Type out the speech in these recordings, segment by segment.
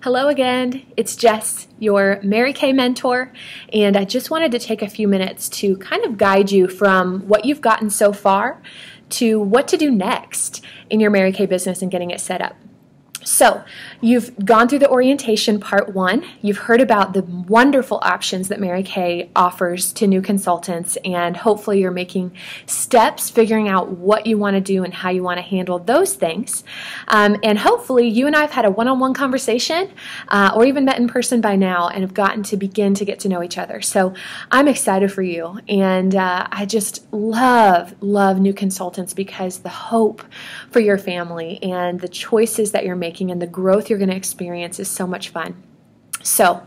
Hello again, it's Jess, your Mary Kay mentor, and I just wanted to take a few minutes to kind of guide you from what you've gotten so far to what to do next in your Mary Kay business and getting it set up. So, you've gone through the orientation part 1. You've heard about the wonderful options that Mary Kay offers to new consultants, and hopefully you're making steps figuring out what you want to do and how you want to handle those things. And hopefully you and I have had a one-on-one conversation or even met in person by now and have gotten to begin to get to know each other. So I'm excited for you, and I just love new consultants because the hope for your family and the choices that you're making and the growth you're going to experience is so much fun. So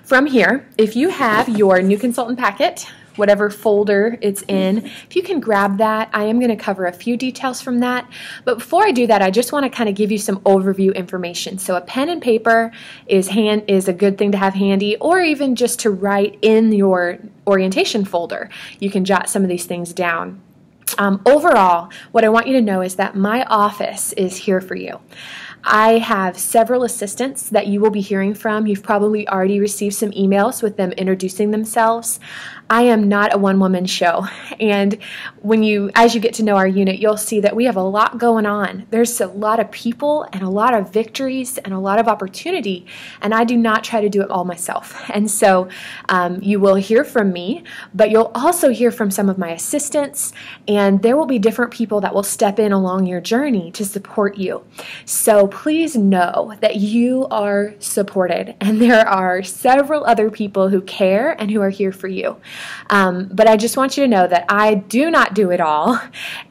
from here, if you have your new consultant packet, whatever folder it's in, if you can grab that, I am going to cover a few details from that. But before I do that, I just want to kind of give you some overview information. So a pen and paper is a good thing to have handy, or even just to write in your orientation folder. You can jot some of these things down. Overall, what I want you to know is that my office is here for you. I have several assistants that you will be hearing from. You've probably already received some emails with them introducing themselves. I am not a one-woman show, and as you get to know our unit, you'll see that we have a lot going on. There's a lot of people and a lot of victories and a lot of opportunity, and I do not try to do it all myself. And so you will hear from me, but you'll also hear from some of my assistants, and there will be different people that will step in along your journey to support you. So please know that you are supported, and there are several other people who care and who are here for you. But I just want you to know that I do not do it all,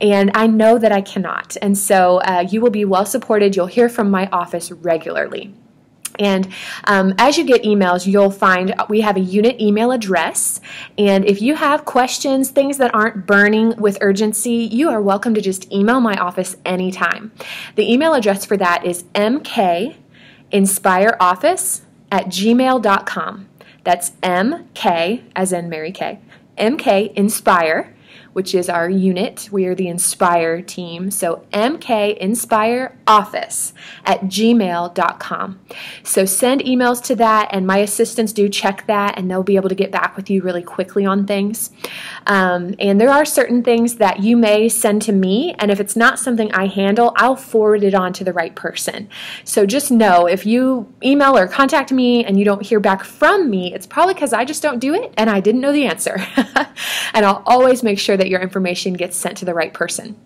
and I know that I cannot. And so you will be well supported. You'll hear from my office regularly. And as you get emails, you'll find we have a unit email address. And if you have questions, things that aren't burning with urgency, you are welcome to just email my office anytime. The email address for that is mkinspireoffice@gmail.com. That's MK, as in Mary Kay, MK Inspire, which is our unit. We are the Inspire team. So mkinspireoffice@gmail.com. So send emails to that, and my assistants do check that, and they'll be able to get back with you really quickly on things. And there are certain things that you may send to me, and if it's not something I handle, I'll forward it on to the right person. So just know, if you email or contact me and you don't hear back from me, it's probably because I just don't do it and I didn't know the answer. And I'll always make sure that your information gets sent to the right person.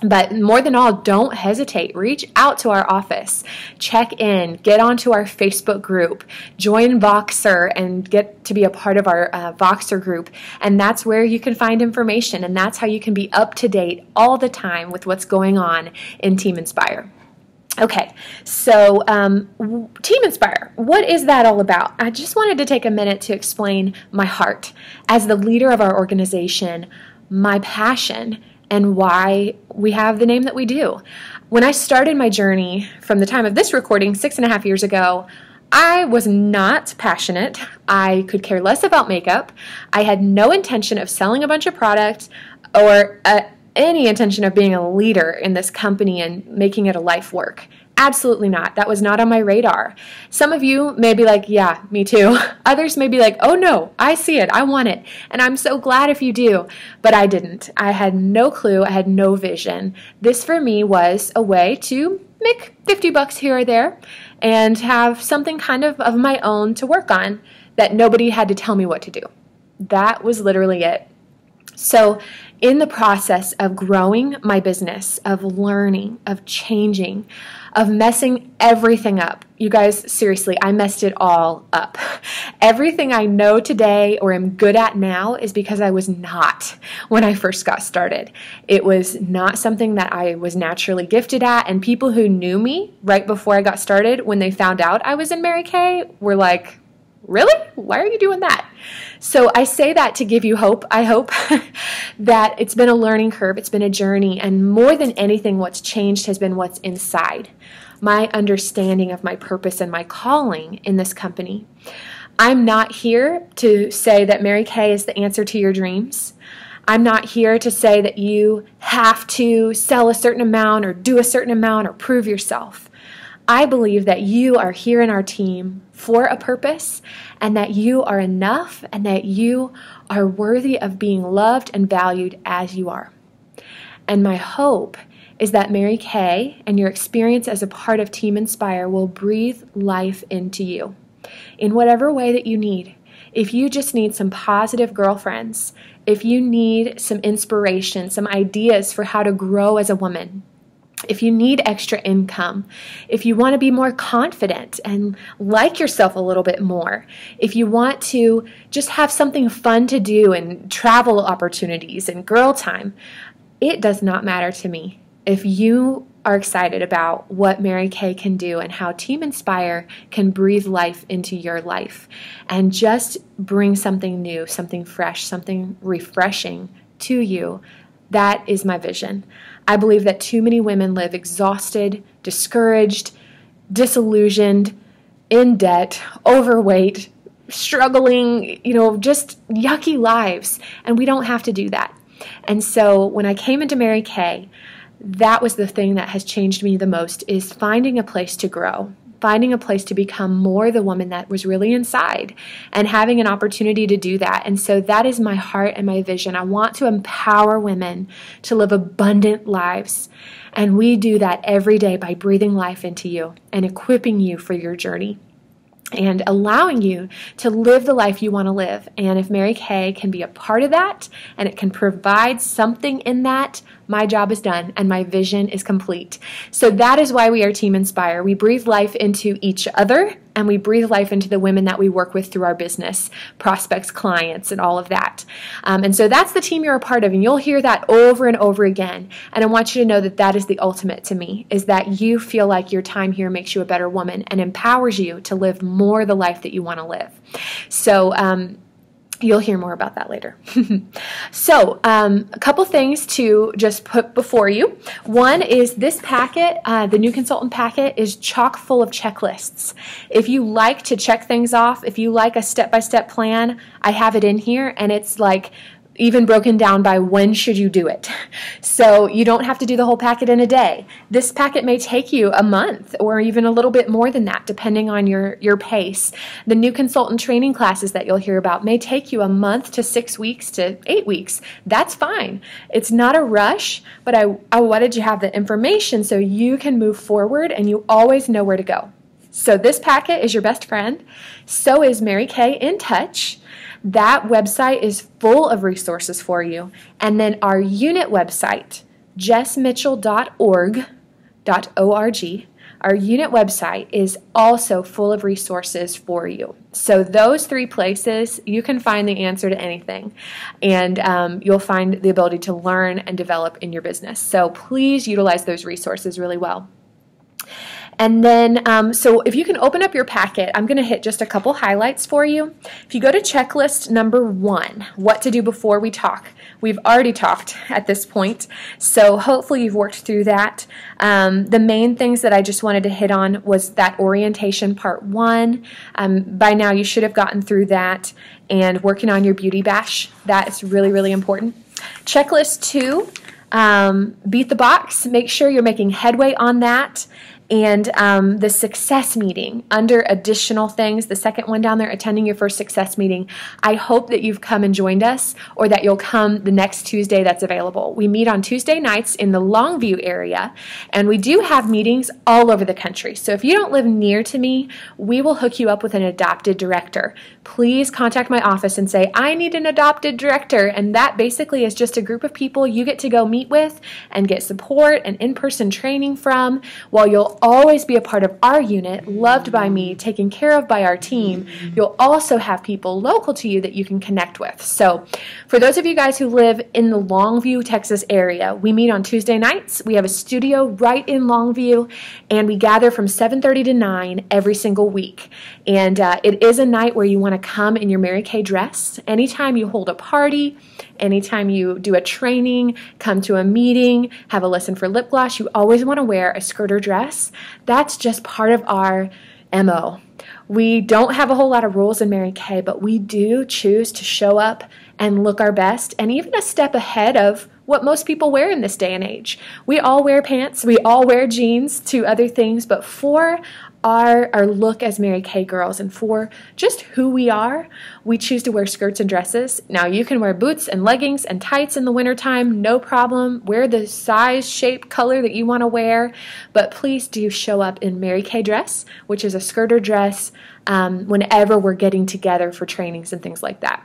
But more than all, don't hesitate. Reach out to our office. Check in. Get onto our Facebook group. Join Voxer and get to be a part of our Voxer group. And that's where you can find information. And that's how you can be up to date all the time with what's going on in Team Inspire. Okay, so Team Inspire, what is that all about? I just wanted to take a minute to explain my heart as the leader of our organization, my passion, and why we have the name that we do. When I started my journey from the time of this recording 6.5 years ago, I was not passionate. I could care less about makeup. I had no intention of selling a bunch of products or any intention of being a leader in this company and making it a life work. Absolutely not. That was not on my radar. Some of you may be like, yeah, me too. Others may be like, oh no, I see it, I want it. And I'm so glad if you do. But I didn't. I had no clue. I had no vision. This for me was a way to make $50 here or there and have something kind of my own to work on that nobody had to tell me what to do. That was literally it. So in the process of growing my business, of learning, of changing, of messing everything up, you guys, seriously, I messed it all up. Everything I know today or am good at now is because I was not when I first got started. It was not something that I was naturally gifted at, and people who knew me right before I got started, when they found out I was in Mary Kay, were like, really? Why are you doing that? So I say that to give you hope. I hope that it's been a learning curve. It's been a journey. And more than anything, what's changed has been what's inside. My understanding of my purpose and my calling in this company. I'm not here to say that Mary Kay is the answer to your dreams. I'm not here to say that you have to sell a certain amount or do a certain amount or prove yourself. I believe that you are here in our team for a purpose, and that you are enough, and that you are worthy of being loved and valued as you are. And my hope is that Mary Kay and your experience as a part of Team Inspire will breathe life into you in whatever way that you need. If you just need some positive girlfriends, if you need some inspiration, some ideas for how to grow as a woman, if you need extra income, if you want to be more confident and like yourself a little bit more, if you want to just have something fun to do and travel opportunities and girl time, it does not matter to me. If you are excited about what Mary Kay can do and how Team Inspire can breathe life into your life and just bring something new, something fresh, something refreshing to you, that is my vision. I believe that too many women live exhausted, discouraged, disillusioned, in debt, overweight, struggling, just yucky lives, and we don't have to do that. And so when I came into Mary Kay, that was the thing that has changed me the most, is finding a place to grow, finding a place to become more the woman that was really inside, and having an opportunity to do that. And so that is my heart and my vision. I want to empower women to live abundant lives. And we do that every day by breathing life into you and equipping you for your journey and allowing you to live the life you want to live. And if Mary Kay can be a part of that and it can provide something in that, my job is done and my vision is complete. So that is why we are Team Inspire. We breathe life into each other, and we breathe life into the women that we work with through our business, prospects, clients, and all of that. And so that's the team you're a part of, and you'll hear that over and over again. And I want you to know that that is the ultimate to me, is that you feel like your time here makes you a better woman and empowers you to live more the life that you want to live. So, you'll hear more about that later. So, a couple things to just put before you. One is this packet, the new consultant packet, is chock full of checklists. If you like to check things off, if you like a step-by-step plan, I have it in here, and it's like even broken down by when should you do it. So you don't have to do the whole packet in a day. This packet may take you a month or even a little bit more than that, depending on your pace. The new consultant training classes that you'll hear about may take you a month to 6 weeks to 8 weeks. That's fine. It's not a rush, but I wanted you to have the information so you can move forward and you always know where to go. So this packet is your best friend. So is Mary Kay In Touch. That website is full of resources for you. And then our unit website, jessmitchell.org, our unit website is also full of resources for you. So those 3 places, you can find the answer to anything. And you'll find the ability to learn and develop in your business. So please utilize those resources really well. And then, so if you can open up your packet, I'm going to hit just a couple highlights for you. If you go to checklist number 1, what to do before we talk. We've already talked at this point, so hopefully you've worked through that. The main things that I just wanted to hit on was that orientation part 1. By now you should have gotten through that, and working on your beauty bash. That is really, really important. Checklist 2, beat the box. Make sure you're making headway on that. And the success meeting, under additional things, the second one down there, attending your first success meeting. I hope that you've come and joined us, or that you'll come the next Tuesday that's available. We meet on Tuesday nights in the Longview area, and we do have meetings all over the country. So if you don't live near to me, we will hook you up with an adopted director. Please contact my office and say, I need an adopted director. And that basically is just a group of people you get to go meet with and get support and in-person training from, while you'll always be a part of our unit, loved by me, taken care of by our team. You'll also have people local to you that you can connect with. So for those of you guys who live in the Longview, Texas area, we meet on Tuesday nights. We have a studio right in Longview, and we gather from 7:30 to 9 every single week. And it is a night where you want to come in your Mary Kay dress. Anytime you hold a party, anytime you do a training, come to a meeting, have a lesson for lip gloss, you always want to wear a skirt or dress. That's just part of our MO. We don't have a whole lot of rules in Mary Kay, but we do choose to show up and look our best, and even a step ahead of what most people wear in this day and age. We all wear pants, we all wear jeans to other things, but for our look as Mary Kay girls and for just who we are, we choose to wear skirts and dresses. Now you can wear boots and leggings and tights in the wintertime, no problem. Wear the size, shape, color that you want to wear, but please do show up in Mary Kay dress, which is a skirt or dress, whenever we're getting together for trainings and things like that.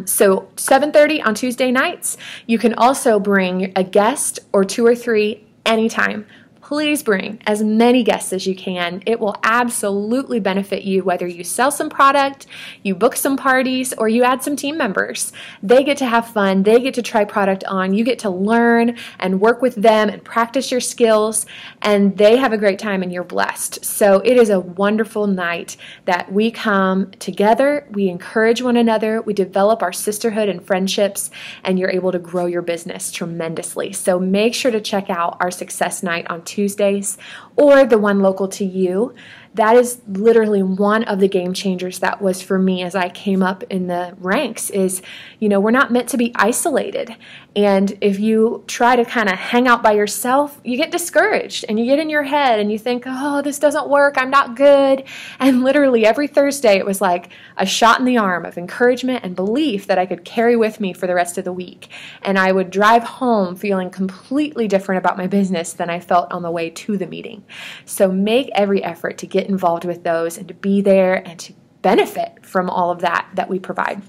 So 7:30 on Tuesday nights. You can also bring a guest or 2 or 3 anytime. Please bring as many guests as you can. It will absolutely benefit you whether you sell some product, you book some parties, or you add some team members. They get to have fun. They get to try product on. You get to learn and work with them and practice your skills, and they have a great time and you're blessed. So it is a wonderful night that we come together, we encourage one another, we develop our sisterhood and friendships, and you're able to grow your business tremendously. So make sure to check out our success night on Tuesdays or the one local to you. That is literally one of the game changers that was for me as I came up in the ranks is, we're not meant to be isolated. And if you try to kind of hang out by yourself, you get discouraged and you get in your head and you think, oh, this doesn't work, I'm not good. And literally every Thursday it was like a shot in the arm of encouragement and belief that I could carry with me for the rest of the week. And I would drive home feeling completely different about my business than I felt on the way to the meeting. So make every effort to get involved with those and to be there and to benefit from all of that we provide.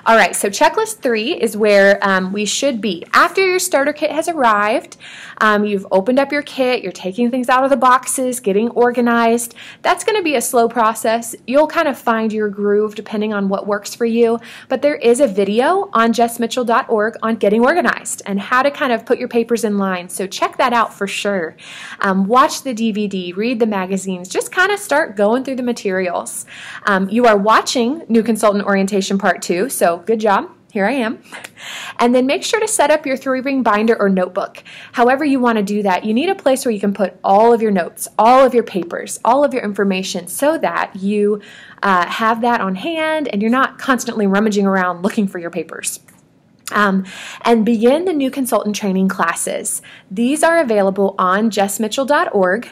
All right, so checklist 3 is where we should be. After your starter kit has arrived, you've opened up your kit, you're taking things out of the boxes, getting organized. That's going to be a slow process. You'll kind of find your groove depending on what works for you, but there is a video on jessmitchell.org on getting organized and how to kind of put your papers in line, so check that out for sure. Watch the DVD, read the magazines, just kind of start going through the materials. You are watching New Consultant Orientation Part 2, so good job. Here I am. And then make sure to set up your 3-ring binder or notebook. However you want to do that, you need a place where you can put all of your notes, all of your papers, all of your information so that you have that on hand and you're not constantly rummaging around looking for your papers. And begin the New Consultant Training classes. These are available on jessmitchell.org.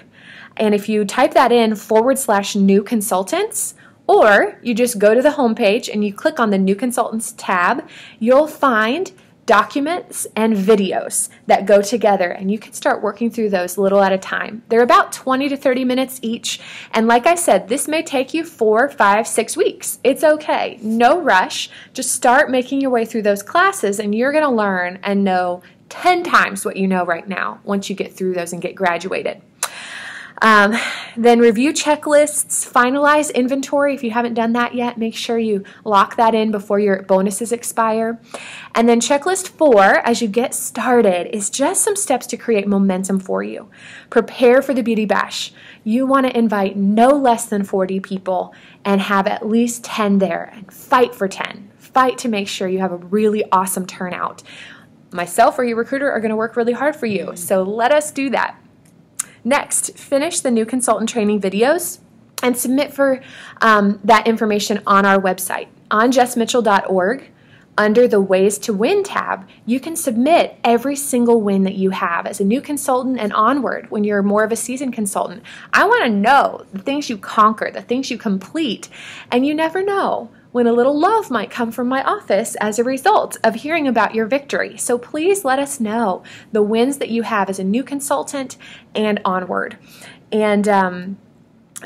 And if you type that in /new consultants, or you just go to the homepage and you click on the New Consultants tab, you'll find documents and videos that go together, and you can start working through those little at a time. They're about 20 to 30 minutes each, and like I said, this may take you 4, 5, 6 weeks. It's okay. No rush. Just start making your way through those classes, and you're going to learn and know 10 times what you know right now once you get through those and get graduated. Then review checklists, finalize inventory. If you haven't done that yet, make sure you lock that in before your bonuses expire. And then checklist 4, as you get started, is just some steps to create momentum for you. Prepare for the Beauty Bash. You want to invite no less than 40 people and have at least 10 there, and fight for 10. Fight to make sure you have a really awesome turnout. Myself or your recruiter are going to work really hard for you, so let us do that. Next, finish the New Consultant Training videos and submit for that information on our website. On jessmitchell.org, under the Ways to Win tab, you can submit every single win that you have as a new consultant and onward when you're more of a seasoned consultant. I want to know the things you conquer, the things you complete, and you never know when a little love might come from my office as a result of hearing about your victory. So please let us know the wins that you have as a new consultant and onward. And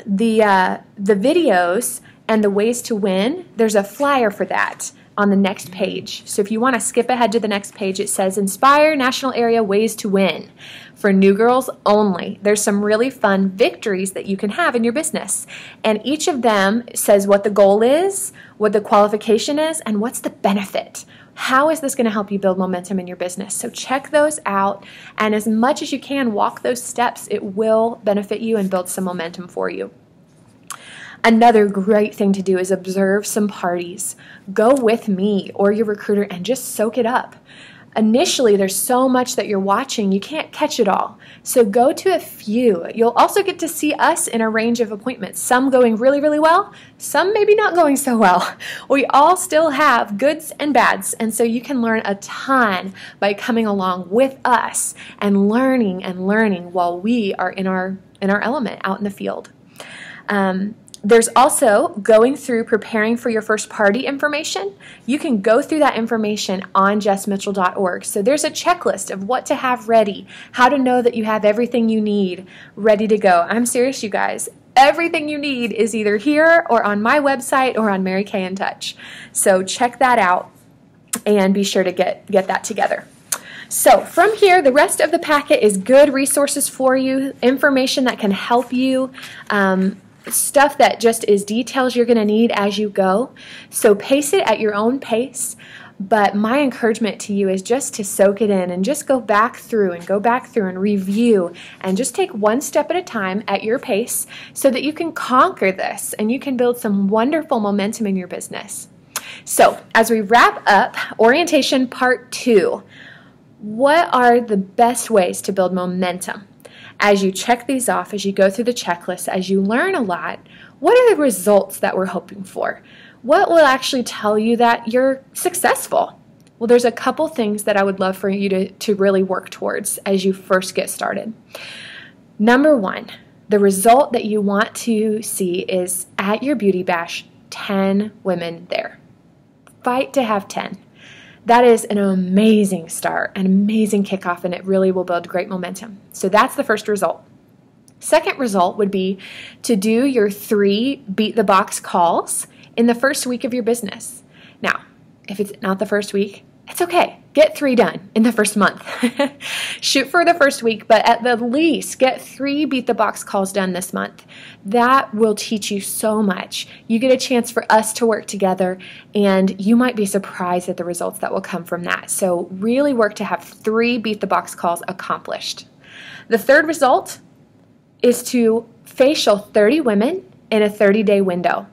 the videos and the Ways to Win, there's a flyer for that on the next page. So if you want to skip ahead to the next page, it says Inspire National Area Ways to Win for new girls only. There's some really fun victories that you can have in your business. And each of them says what the goal is, what the qualification is, and what's the benefit. How is this going to help you build momentum in your business? So check those out, and as much as you can, walk those steps. It will benefit you and build some momentum for you. Another great thing to do is observe some parties. Go with me or your recruiter and just soak it up. Initially, there's so much that you're watching, you can't catch it all. So go to a few. You'll also get to see us in a range of appointments, some going really, really well, some maybe not going so well. We all still have goods and bads, and so you can learn a ton by coming along with us and learning while we are in our element out in the field. There's also going through preparing for your first party information. You can go through that information on jessmitchell.org. So there's a checklist of what to have ready, how to know that you have everything you need ready to go. I'm serious, you guys. Everything you need is either here or on my website or on Mary Kay in Touch. So check that out and be sure to get that together. So from here, the rest of the packet is good resources for you, information that can help you, stuff that just is details you're going to need as you go. So pace it at your own pace, but my encouragement to you is just to soak it in and just go back through and review and just take one step at a time at your pace so that you can conquer this and you can build some wonderful momentum in your business. So as we wrap up orientation part 2, what are the best ways to build momentum? As you check these off, as you go through the checklist, as you learn a lot, what are the results that we're hoping for? What will actually tell you that you're successful? Well, there's a couple things that I would love for you to really work towards as you first get started. Number 1, the result that you want to see is at your beauty bash, 10 women there. Fight to have 10. That is an amazing start, an amazing kickoff, and it really will build great momentum. So that's the first result. Second result would be to do your 3 beat the box calls in the first week of your business. Now, if it's not the first week, it's okay. Get 3 done in the first month. Shoot for the first week, but at the least get 3 beat the box calls done this month. That will teach you so much. You get a chance for us to work together, and you might be surprised at the results that will come from that. So really work to have 3 beat the box calls accomplished. The third result is to facial 30 women in a 30-day window.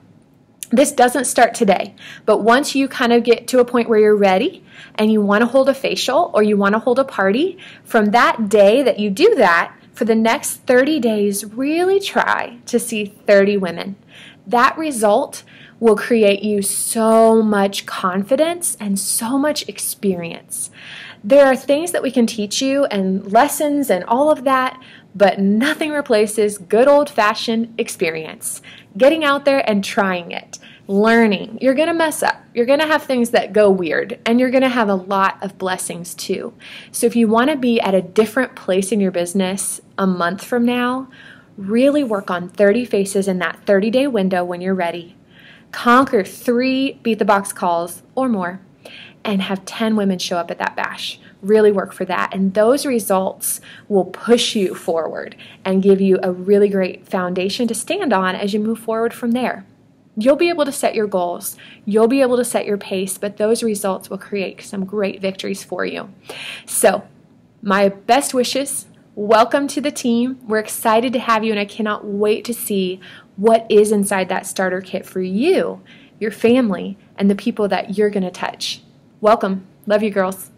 This doesn't start today, but once you kind of get to a point where you're ready and you want to hold a facial or you want to hold a party, from that day that you do that, for the next 30 days, really try to see 30 women. That result will create you so much confidence and so much experience. There are things that we can teach you and lessons and all of that, but nothing replaces good old-fashioned experience. Getting out there and trying it, learning. You're going to mess up. You're going to have things that go weird, and you're going to have a lot of blessings too. So if you want to be at a different place in your business a month from now, really work on 30 faces in that 30-day window when you're ready. Conquer 3 beat the box calls or more, and have 10 women show up at that bash. Really work for that, and those results will push you forward and give you a really great foundation to stand on as you move forward from there. You'll be able to set your goals, you'll be able to set your pace, but those results will create some great victories for you. So, my best wishes. Welcome to the team. We're excited to have you, and I cannot wait to see what is inside that starter kit for you, your family, and the people that you're going to touch. Welcome. Love you, girls.